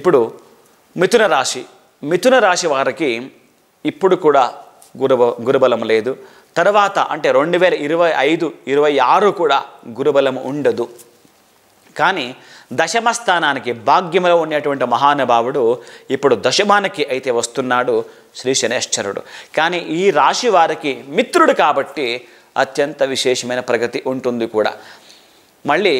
ఇప్పుడు మిథున రాశి వారికి ఇప్పుడు కూడా గురుబలం లేదు. తర్వాత అంటే 2025, 26 కూడా గురుబలం ఉండదు. కానీ దశమ స్థానానికి భాగ్యంలో ఉండేటువంటి మహానుభావుడు ఇప్పుడు దశమానికి అయితే వస్తున్నాడు శ్రీ శనేశ్వరుడు. కానీ ఈ రాశి వారికి మిత్రుడు కాబట్టి అత్యంత విశేషమైన ప్రగతి ఉంటుంది కూడా. మళ్ళీ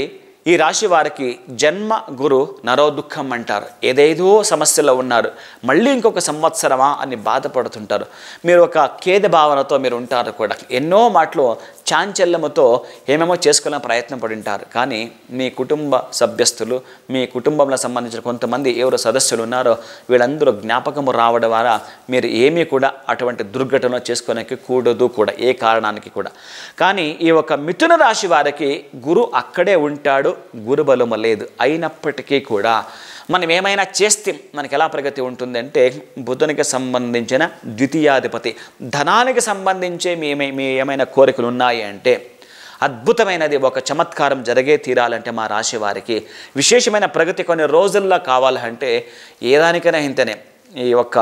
ఈ రాశి వారికి జన్మ గురు నరో దుఃఖం అంటారు. ఏదేదో సమస్యలో ఉన్నారు, మళ్ళీ ఇంకొక సంవత్సరమా అని బాధపడుతుంటారు. మీరు ఒక ఖేద భావనతో మీరు ఉంటారు కూడా. ఎన్నో మాటలు చాంచల్యముతో ఏమేమో చేసుకోవాలని ప్రయత్నం పడి ఉంటారు. కానీ మీ కుటుంబ సభ్యస్తులు, మీ కుటుంబంలో సంబంధించిన కొంతమంది ఎవరు సదస్సులు ఉన్నారో వీళ్ళందరూ జ్ఞాపకము రావడం ద్వారా మీరు ఏమీ కూడా అటువంటి దుర్ఘటన చేసుకోవడానికి కూడదు కూడా, ఏ కారణానికి కూడా. కానీ ఈ ఒక మిథున రాశి వారికి గురు అక్కడే ఉంటాడు, గురుబలము లేదు. అయినప్పటికీ కూడా మనం ఏమైనా చేస్తే మనకి ఎలా ప్రగతి ఉంటుందంటే, బుధునికి సంబంధించిన ద్వితీయాధిపతి, ధనానికి సంబంధించే మీ ఏమైనా కోరికలు ఉన్నాయి అంటే అద్భుతమైనది ఒక చమత్కారం జరిగే తీరాలంటే మా రాశి వారికి విశేషమైన ప్రగతి కొన్ని రోజుల్లో కావాలంటే ఏదానికైనా ఇంతనే ఈ యొక్క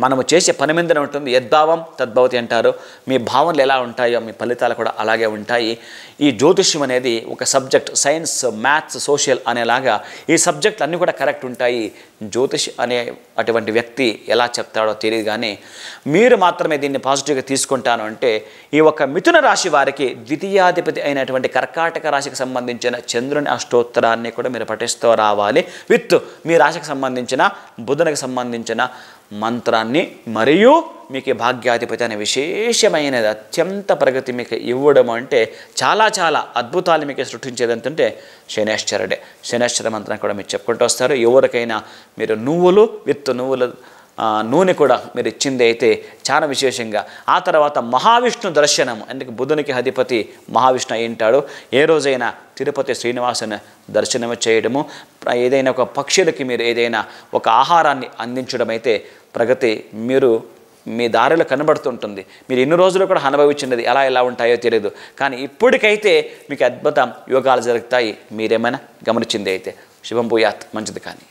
మనము చేసే పని మీదనే ఉంటుంది. యద్భావం తద్భవతి అంటారు. మీ భావనలు ఎలా ఉంటాయో మీ ఫలితాలు కూడా అలాగే ఉంటాయి. ఈ జ్యోతిష్యం అనేది ఒక సబ్జెక్ట్, సైన్స్, మ్యాథ్స్, సోషల్ అనేలాగా ఈ సబ్జెక్టులు అన్నీ కూడా కరెక్ట్ ఉంటాయి. జ్యోతిష్ అనే అటువంటి వ్యక్తి ఎలా చెప్తాడో తెలియదు. కానీ మీరు మాత్రమే దీన్ని పాజిటివ్గా తీసుకుంటాను అంటే ఈ ఒక మిథున రాశి వారికి ద్వితీయాధిపతి అయినటువంటి కర్కాటక రాశికి సంబంధించిన చంద్రుని అష్టోత్తరాన్ని కూడా మీరు పఠిస్తూ రావాలి. విత్ మీ రాశికి సంబంధించిన బుధునికి సంబంధించిన మంత్రాన్ని మరియు మీకు భాగ్యాధిపతి అనే విశేషమైనది అత్యంత ప్రగతి మీకు ఇవ్వడం అంటే చాలా చాలా అద్భుతాలు మీకు సృష్టించేది ఏంటంటే శనేశ్వరుడే. శనేశ్వర మంత్రం కూడా మీరు చెప్పుకుంటూ వస్తారు. ఎవరికైనా మీరు నువ్వుల నూనె కూడా మీరు ఇచ్చింది అయితే చాలా విశేషంగా. ఆ తర్వాత మహావిష్ణు దర్శనం, అందుకే బుధునికి అధిపతి మహావిష్ణు అయి ఉంటాడు. ఏ రోజైనా తిరుపతి శ్రీనివాసుని దర్శనం చేయడము, ఏదైనా ఒక పక్షులకి మీరు ఏదైనా ఒక ఆహారాన్ని అందించడం అయితే ప్రగతి మీరు మీ దారిలో కనబడుతుంటుంది. మీరు ఎన్ని రోజులు కూడా అనుభవించినది ఎలా ఉంటాయో తెలియదు. కానీ ఇప్పటికైతే మీకు అద్భుతం యోగాలు జరుగుతాయి. మీరేమైనా గమనించింది అయితే శుభం భూయాత్, మంచిది కానీ.